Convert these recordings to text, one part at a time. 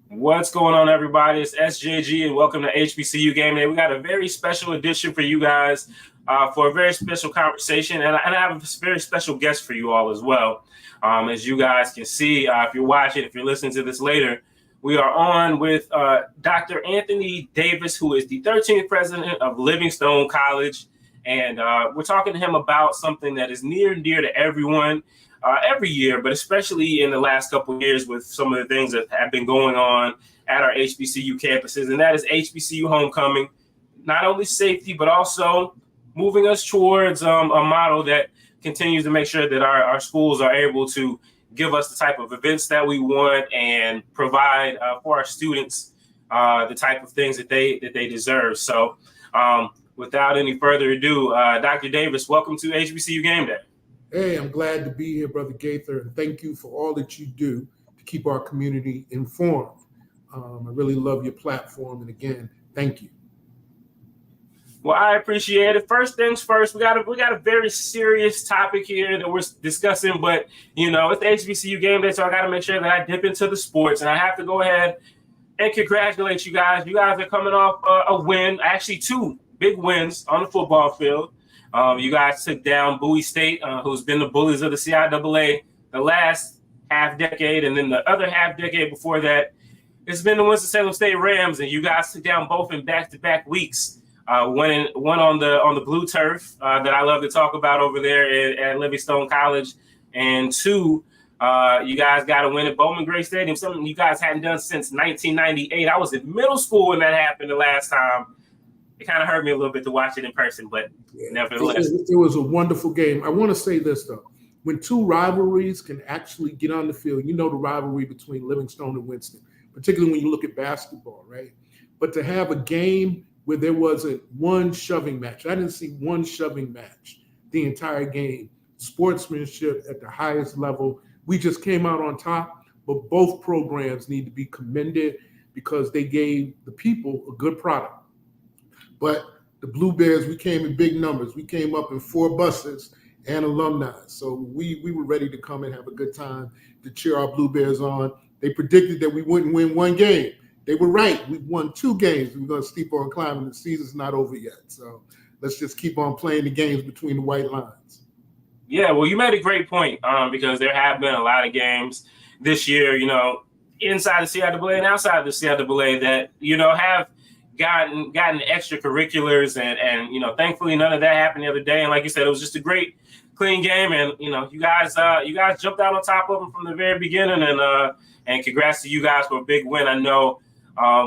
What's going on, everybody? It's SJG, and welcome to HBCU Game Day. We got a very special edition for you guys for a very special conversation, and I have a very special guest for you all as well. As you guys can see, if you're watching, if you're listening to this later, we are on with Dr. Anthony Davis, who is the 13th president of Livingstone College, and we're talking to him about something that is near and dear to everyone every year, but especially in the last couple of years with some of the things that have been going on at our HBCU campuses, and that is HBCU homecoming. Not only safety, but also moving us towards a model that continues to make sure that our schools are able to give us the type of events that we want and provide for our students the type of things that they deserve. So without any further ado, Dr. Davis, welcome to HBCU Game Day. Hey, I'm glad to be here, Brother Gaither, and thank you for all that you do to keep our community informed. I really love your platform, and again, thank you. Well, I appreciate it. First things first, we got a very serious topic here that we're discussing, but it's the HBCU Game Day, so I got to make sure that I dip into the sports, and I have to go ahead and congratulate you guys. You guys are coming off a win, actually two big wins on the football field. You guys took down Bowie State, who's been the bullies of the CIAA the last half decade, and then the other half decade before that, it's been the Winston-Salem State Rams, and you guys took down both in back-to-back weeks. One on the blue turf that I love to talk about over there at Livingstone College, and two, you guys got a win at Bowman Gray Stadium, something you guys hadn't done since 1998. I was in middle school when that happened the last time. It kind of hurt me a little bit to watch it in person, but nevertheless. It was a wonderful game. I want to say this, though. When two rivalries can actually get on the field, the rivalry between Livingstone and Winston, particularly when you look at basketball, right? But to have a game where there wasn't one shoving match. I didn't see one shoving match the entire game. Sportsmanship at the highest level. We just came out on top, but both programs need to be commended because they gave the people a good product. But the Blue Bears, we came in big numbers. We came up in 4 buses and alumni. So we were ready to come and have a good time to cheer our Blue Bears on. They predicted that we wouldn't win one game. They were right. We've won 2 games. We're going to keep on climbing. The season's not over yet. So let's just keep on playing the games between the white lines. Yeah, well, you made a great point because there have been a lot of games this year, inside the CIAA and outside the CIAA that, have gotten extracurriculars and thankfully none of that happened the other day. And like you said, it was just a great, clean game. And, you guys jumped out on top of them from the very beginning. And congrats to you guys for a big win. I know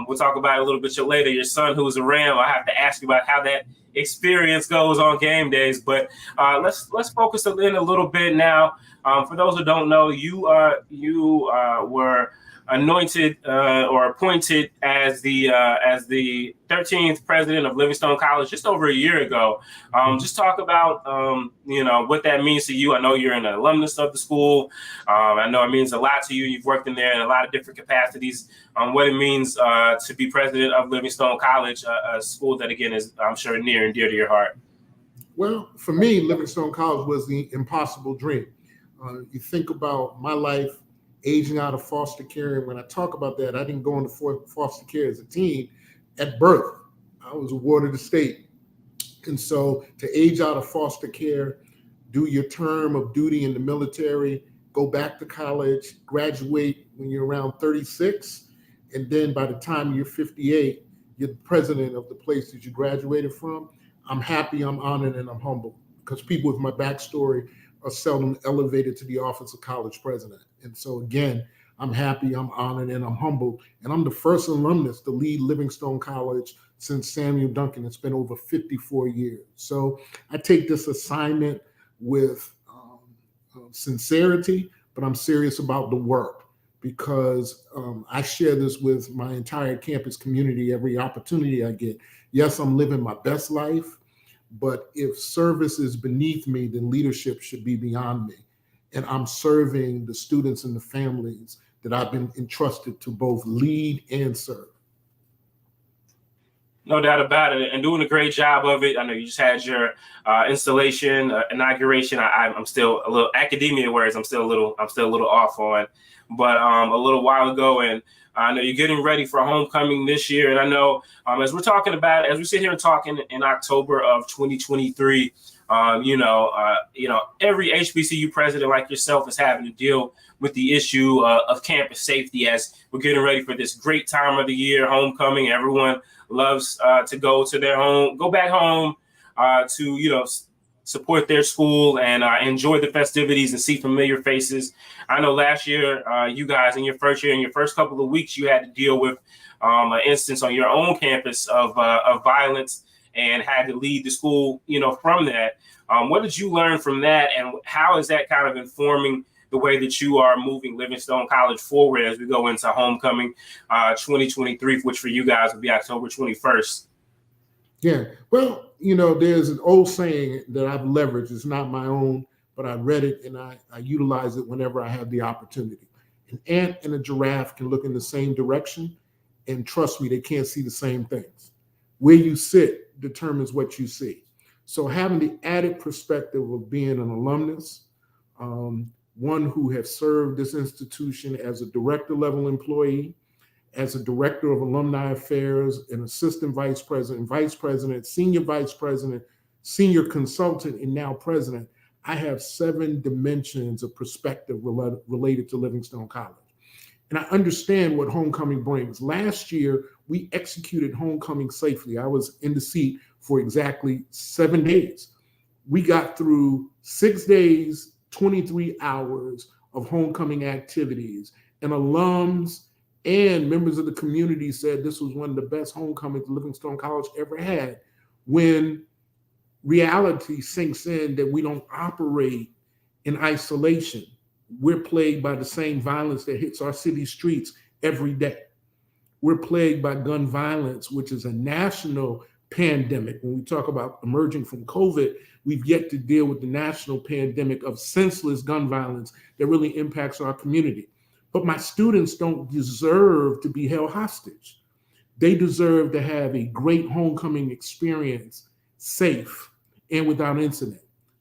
we'll talk about it a little bit later. Your son, who's a Ram, I have to ask you about how that experience goes on game days. But let's focus in a little bit now. For those who don't know, you were anointed or appointed as the 13th president of Livingstone College just over a year ago. Just talk about what that means to you. I know you're an alumnus of the school. I know it means a lot to you. You've worked in there in a lot of different capacities. What it means to be president of Livingstone College, a school that again is, I'm sure, near and dear to your heart. Well, for me, Livingstone College was the impossible dream. You think about my life aging out of foster care. And when I talk about that, I didn't go into foster care as a teen. At birth, I was awarded a state. And so to age out of foster care, do your term of duty in the military, go back to college, graduate when you're around 36. And then by the time you're 58, you're the president of the place that you graduated from. I'm happy, I'm honored, and I'm humbled because people with my backstory are seldom elevated to the office of college president. And so again, I'm happy, I'm honored, and I'm humbled. And I'm the first alumnus to lead Livingstone College since Samuel Duncan. It's been over 54 years. So I take this assignment with sincerity, but I'm serious about the work because I share this with my entire campus community every opportunity I get. Yes, I'm living my best life, but if service is beneath me, then leadership should be beyond me. And I'm serving the students and the families that I've been entrusted to both lead and serve. No doubt about it, and doing a great job of it. I know you just had your installation inauguration. I'm still a little academia words. I'm still a little off on, but a little while ago, and I know you're getting ready for homecoming this year. And I know as we're talking about, as we sit here and talking in October of 2023, every HBCU president like yourself is having to deal with the issue of campus safety as we're getting ready for this great time of the year, homecoming. Everyone loves to go back home to support their school and enjoy the festivities and see familiar faces. I know last year you guys in your first couple of weeks, you had to deal with an instance on your own campus of violence and had to lead the school, from that. What did you learn from that, and how is that kind of informing the way that you are moving Livingstone College forward as we go into homecoming 2023, which for you guys will be October 21st? Yeah. Well, there's an old saying that I've leveraged. It's not my own, but I read it and I utilize it whenever I have the opportunity. An ant and a giraffe can look in the same direction, and trust me, they can't see the same things. Where you sit determines what you see. So having the added perspective of being an alumnus, one who has served this institution as a director level employee, as a director of alumni affairs, an assistant vice president, senior vice president, senior consultant, and now president, I have 7 dimensions of perspective related to Livingstone College. And I understand what homecoming brings. Last year, we executed homecoming safely. I was in the seat for exactly 7 days. We got through 6 days, 23 hours of homecoming activities, and alums and members of the community said this was one of the best homecomings Livingstone College ever had. When reality sinks in that we don't operate in isolation, we're plagued by the same violence that hits our city streets every day. We're plagued by gun violence, which is a national pandemic. When we talk about emerging from COVID, we've yet to deal with the national pandemic of senseless gun violence that really impacts our community. But my students don't deserve to be held hostage. They deserve to have a great homecoming experience, safe and without incident.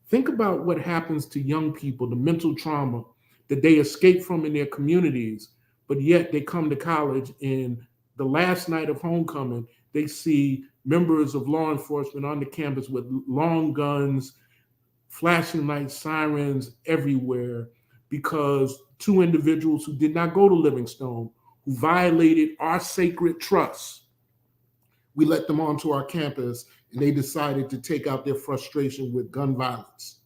Think about what happens to young people, the mental trauma that they escape from in their communities, but yet they come to college and the last night of homecoming, they see members of law enforcement on the campus with long guns, flashing lights, sirens everywhere, because 2 individuals who did not go to Livingstone, who violated our sacred trust, we let them onto our campus and they decided to take out their frustration with gun violence.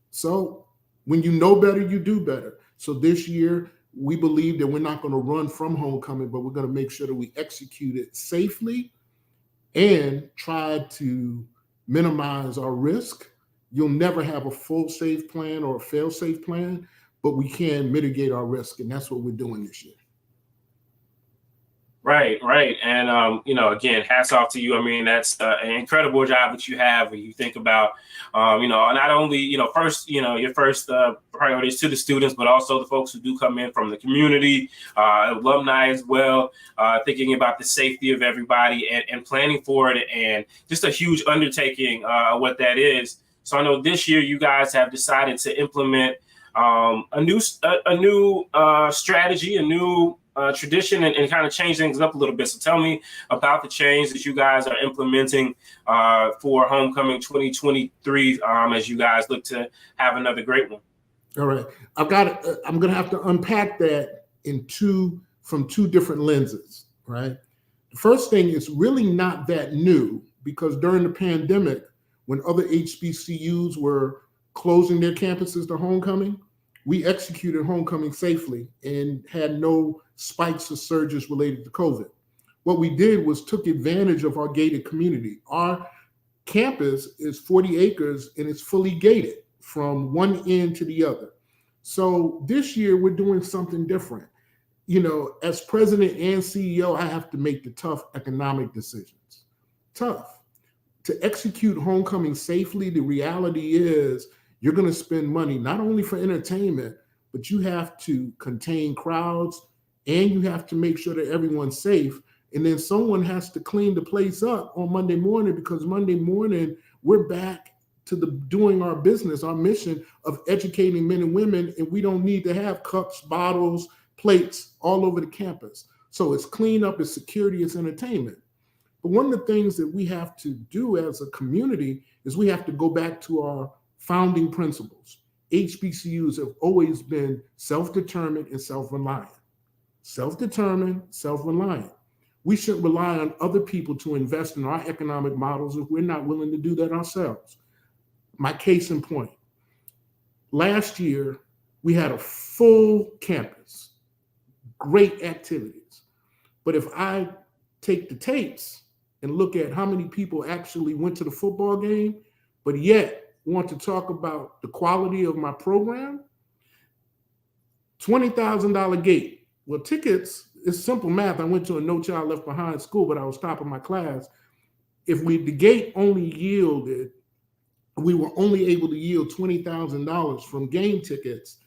So when you know better, you do better. So this year, we believe that we're not going to run from homecoming, but we're going to make sure that we execute it safely and try to minimize our risk. You'll never have a full safe plan or a fail safe plan, but we can mitigate our risk. And that's what we're doing this year. Right. And, again, hats off to you. I mean, that's an incredible job that you have when you think about, not only, first, your first priorities to the students, but also the folks who do come in from the community, alumni as well, thinking about the safety of everybody and planning for it, and just a huge undertaking what that is. So I know this year you guys have decided to implement a new strategy, a new tradition, and kind of change things up a little bit. So tell me about the change that you guys are implementing for homecoming 2023 as you guys look to have another great one. All right, I'm going to have to unpack that from two different lenses. Right, the first thing is really not that new, because during the pandemic, when other HBCUs were closing their campuses to homecoming, we executed homecoming safely and had no spikes or surges related to COVID. What we did was took advantage of our gated community. Our campus is 40 acres and it's fully gated from one end to the other. So this year we're doing something different. As president and CEO, I have to make the tough economic decisions. Tough. To execute homecoming safely, the reality is you're going to spend money not only for entertainment, but you have to contain crowds and you have to make sure that everyone's safe. And then someone has to clean the place up on Monday morning, because Monday morning we're back to doing our business, our mission of educating men and women, and we don't need to have cups, bottles, plates all over the campus. So it's cleanup, it's security, it's entertainment. But one of the things that we have to do as a community is we have to go back to our founding principles. HBCUs have always been self-determined and self-reliant. Self-determined, self-reliant. We shouldn't rely on other people to invest in our economic models if we're not willing to do that ourselves. My case in point, last year we had a full campus, great activities. But if I take the tapes and look at how many people actually went to the football game, but yet want to talk about the quality of my program, $20,000 gate. Well, tickets, it's simple math. I went to a No Child Left Behind school, but I was top of my class. If the gate only yielded, we were only able to yield $20,000 from game tickets,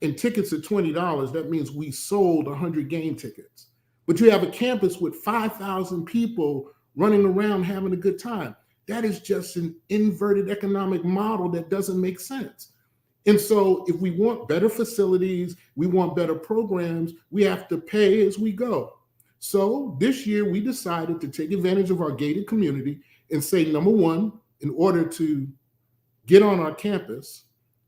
and tickets at $20, that means we sold 100 game tickets. But you have a campus with 5,000 people running around having a good time. That is just an inverted economic model that doesn't make sense. And so if we want better facilities, we want better programs, we have to pay as we go. So this year we decided to take advantage of our gated community and say, number one, in order to get on our campus,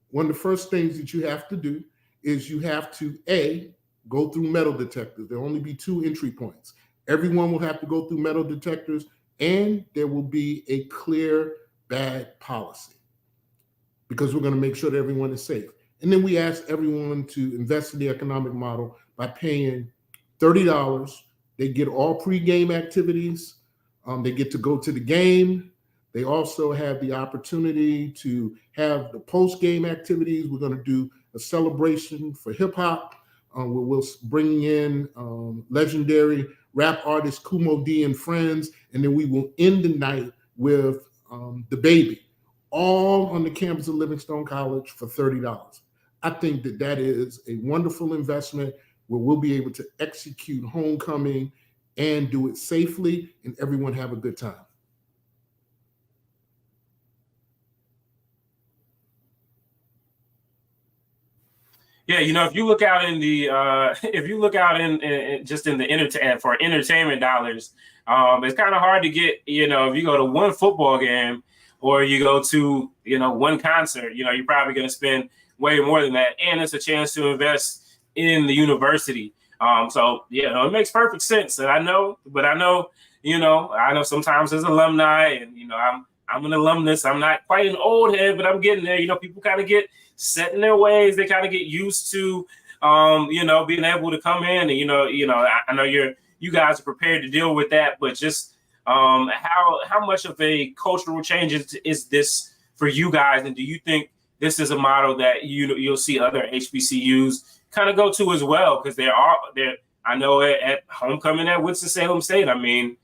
one of the first things that you have to do is you have to, A, go through metal detectors. There'll only be 2 entry points. Everyone will have to go through metal detectors, and there will be a clear bag policy, because we're going to make sure that everyone is safe. And then we ask everyone to invest in the economic model by paying $30. They get all pre-game activities. They get to go to the game. They also have the opportunity to have the post-game activities. We're going to do a celebration for hip hop. Where we'll bring in legendary rap artist Kumo D and friends, and then we will end the night with the baby, all on the campus of Livingstone College for $30. I think that that is a wonderful investment where we'll be able to execute homecoming and do it safely, and everyone have a good time. Yeah, if you look out in the if you look out in just in the for entertainment dollars, it's kind of hard to get. If you go to one football game or you go to one concert, you're probably going to spend way more than that, and it's a chance to invest in the university. So it makes perfect sense, and I know sometimes as alumni, and I'm an alumnus. I'm not quite an old head, but I'm getting there. People kind of get set in their ways. They kind of get used to, being able to come in, and I know you guys are prepared to deal with that. But just how much of a cultural change is this for you guys, and do you think this is a model that you'll see other HBCUs kind of go to as well? Because I know at homecoming at Winston-Salem State, I mean,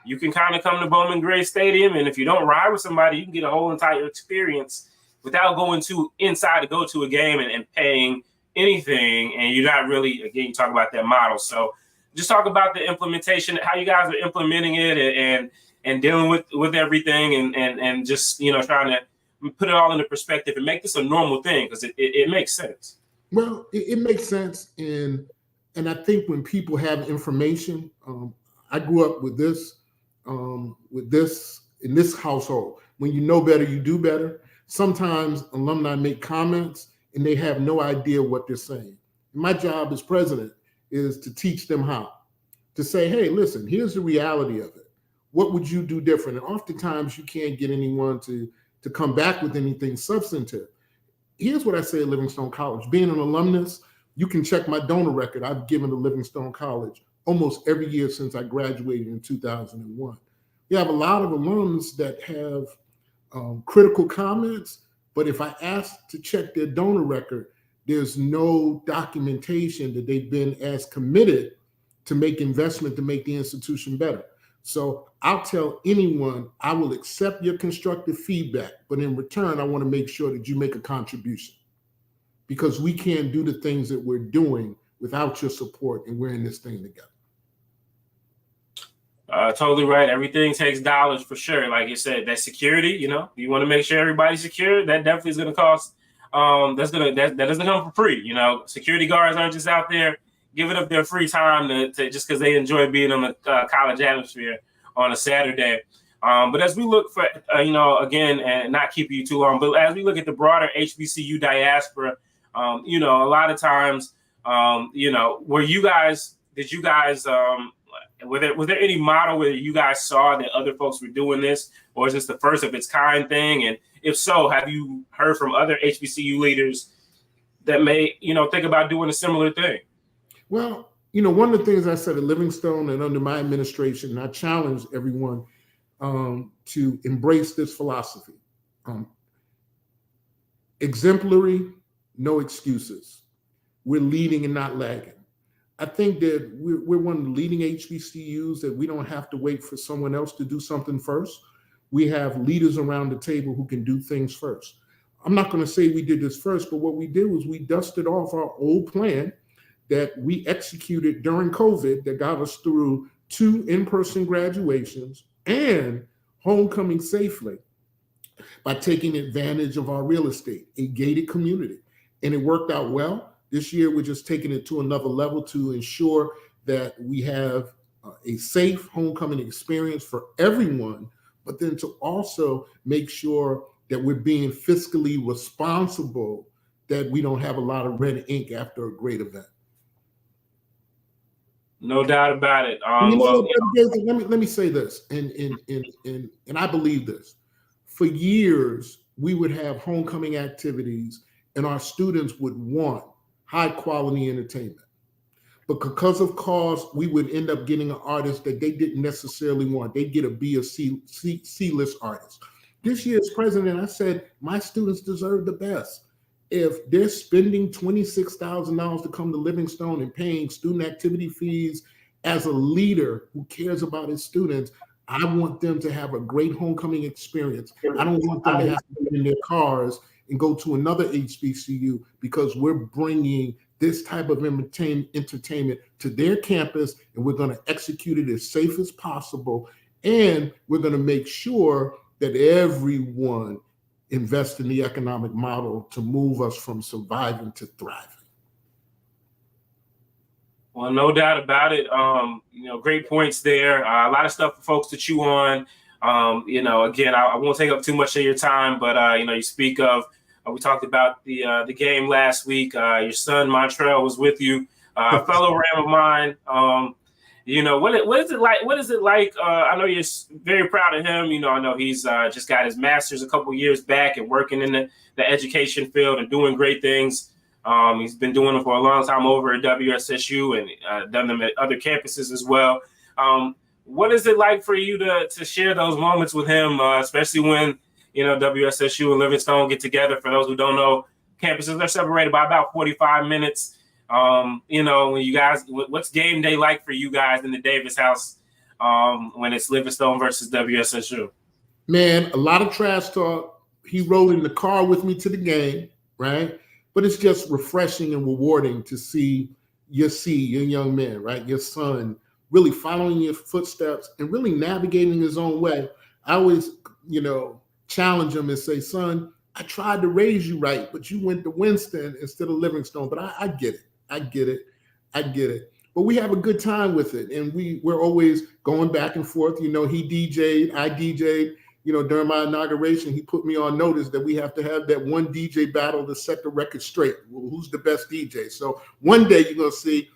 you can kind of come to Bowman Gray Stadium, and if you don't ride with somebody, you can get a whole entire experience without going inside to go to a game and paying anything. And you're not really, again, you talk about that model. So just talk about the implementation, how you guys are implementing it and dealing with everything and just, trying to put it all into perspective and make this a normal thing, because it makes sense. Well, it makes sense. And I think when people have information, I grew up with this in this household. When you know better, you do better. Sometimes alumni make comments and they have no idea what they're saying. My job as president is to teach them how. To say, hey, listen, here's the reality of it. What would you do different? And oftentimes you can't get anyone to come back with anything substantive. Here's what I say at Livingstone College. Being an alumnus, you can check my donor record. I've given to Livingstone College almost every year since I graduated in 2001. We have a lot of alums that have critical comments, but if I ask to check their donor record, there's no documentation that they've been as committed to make investment to make the institution better. So I'll tell anyone, I will accept your constructive feedback, but in return, I want to make sure that you make a contribution, because we can't do the things that we're doing without your support, and we're in this thing together. Totally right. Everything takes dollars for sure. Like you said, that security, you want to make sure everybody's secure. That definitely is going to cost. That doesn't come for free. Security guards aren't just out there giving up their free time to just because they enjoy being in the college atmosphere on a Saturday. But as we look for, again, and not keeping you too long, but as we look at the broader HBCU diaspora, a lot of times, did you guys, was there any model where you guys saw that other folks were doing this, or is this the first of its kind thing? And if so, have you heard from other HBCU leaders that may, think about doing a similar thing? Well, one of the things I said at Livingstone and under my administration, I challenged everyone to embrace this philosophy. Exemplary, no excuses. We're leading and not lagging. I think that we're one of the leading HBCUs that we don't have to wait for someone else to do something first. We have leaders around the table who can do things first. I'm not going to say we did this first, but what we did was we dusted off our old plan that we executed during COVID that got us through 2 in-person graduations and homecoming safely by taking advantage of our real estate, a gated community. And it worked out well. This year, we're just taking it to another level to ensure that we have a safe homecoming experience for everyone, but then to also make sure that we're being fiscally responsible, that we don't have a lot of red ink after a great event. No doubt about it. Let me say this, and I believe this. For years, we would have homecoming activities, and our students would want high quality entertainment. But because of cost, we would end up getting an artist that they didn't necessarily want. They'd get a B or C-list artist. This year's president, I said, my students deserve the best. If they're spending $26,000 to come to Livingstone and paying student activity fees, as a leader who cares about his students, I want them to have a great homecoming experience. I don't want them to have to get in their cars and go to another HBCU, because we're bringing this type of entertainment to their campus, and we're going to execute it as safe as possible. And we're going to make sure that everyone invests in the economic model to move us from surviving to thriving. Well, no doubt about it. Great points there. A lot of stuff for folks to chew on. Again, I won't take up too much of your time, but you speak of. We talked about the game last week. Your son Montreal was with you, a fellow Ram of mine. What is it like? What is it like? I know you're very proud of him. I know he's just got his master's a couple years back and working in the education field and doing great things. He's been doing them for a long time over at WSSU and done them at other campuses as well. What is it like for you to share those moments with him, especially when WSSU and Livingstone get together? For those who don't know, campuses are separated by about 45 minutes. When you guys, what's game day like for you guys in the Davis house when it's Livingstone versus WSSU? Man, a lot of trash talk. He rode in the car with me to the game, right? But it's just refreshing and rewarding to see your young man, right? Your son really following your footsteps and really navigating his own way. I always, challenge him and say, son, I tried to raise you right, but you went to Winston instead of Livingstone. But I get it. But we have a good time with it. And we're always going back and forth. He DJ'd, I DJ'd. During my inauguration, he put me on notice that we have to have that one DJ battle to set the record straight. Well, who's the best DJ? So one day you're going to see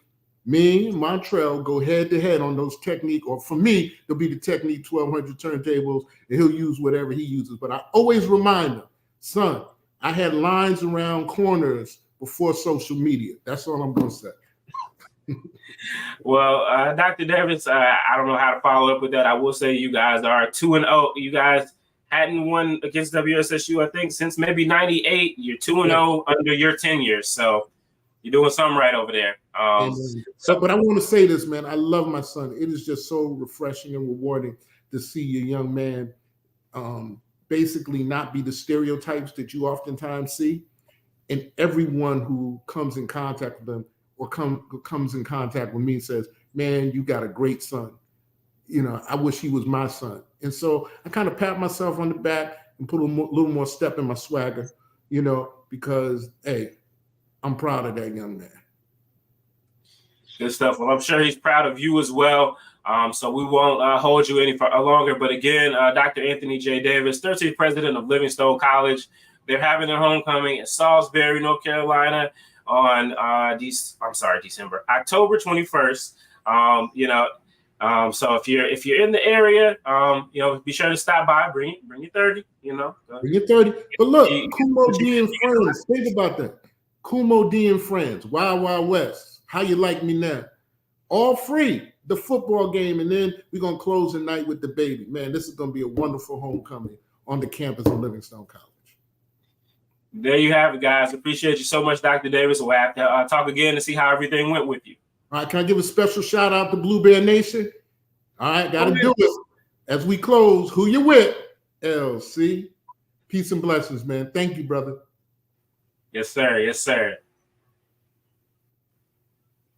me and Montreal go head to head on those Technique, or for me, it'll be the Technique 1200 turntables, and he'll use whatever he uses. But I always remind him, son, I had lines around corners before social media. That's all I'm going to say. Well, Dr. Davis, I don't know how to follow up with that. I will say you guys are 2-0. You guys hadn't won against WSSU, I think, since maybe 98. You're 2-0 under your tenure. So you're doing something right over there. But I want to say this, man. I love my son. It is just so refreshing and rewarding to see your young man basically not be the stereotypes that you oftentimes see. And everyone who comes in contact with them or comes in contact with me says, man, you got a great son. I wish he was my son. And so I kind of pat myself on the back and put a little more step in my swagger, because, hey, I'm proud of that young man. Good stuff. Well, I'm sure he's proud of you as well. So we won't hold you any longer. But again, Dr. Anthony J. Davis, 13th president of Livingstone College. They're having their homecoming in Salisbury, North Carolina on October 21st. So if you're in the area, be sure to stop by. Bring your 30. Bring your 30. But look, Kumo D and friends. Think about that. Kumo D and friends. Wild Wild West. How You Like Me Now. All free. The football game, and then we're gonna close the night with the baby. Man, this is gonna be a wonderful homecoming on the campus of Livingstone College. There you have it, guys. Appreciate you so much, Dr. Davis. We'll have to talk again to see how everything went with you. All right, can I give a special shout out to Blue Bear Nation? All right, got to do it. As we close, who you with? LC. Peace and blessings, man. Thank you, brother. Yes, sir. Yes, sir.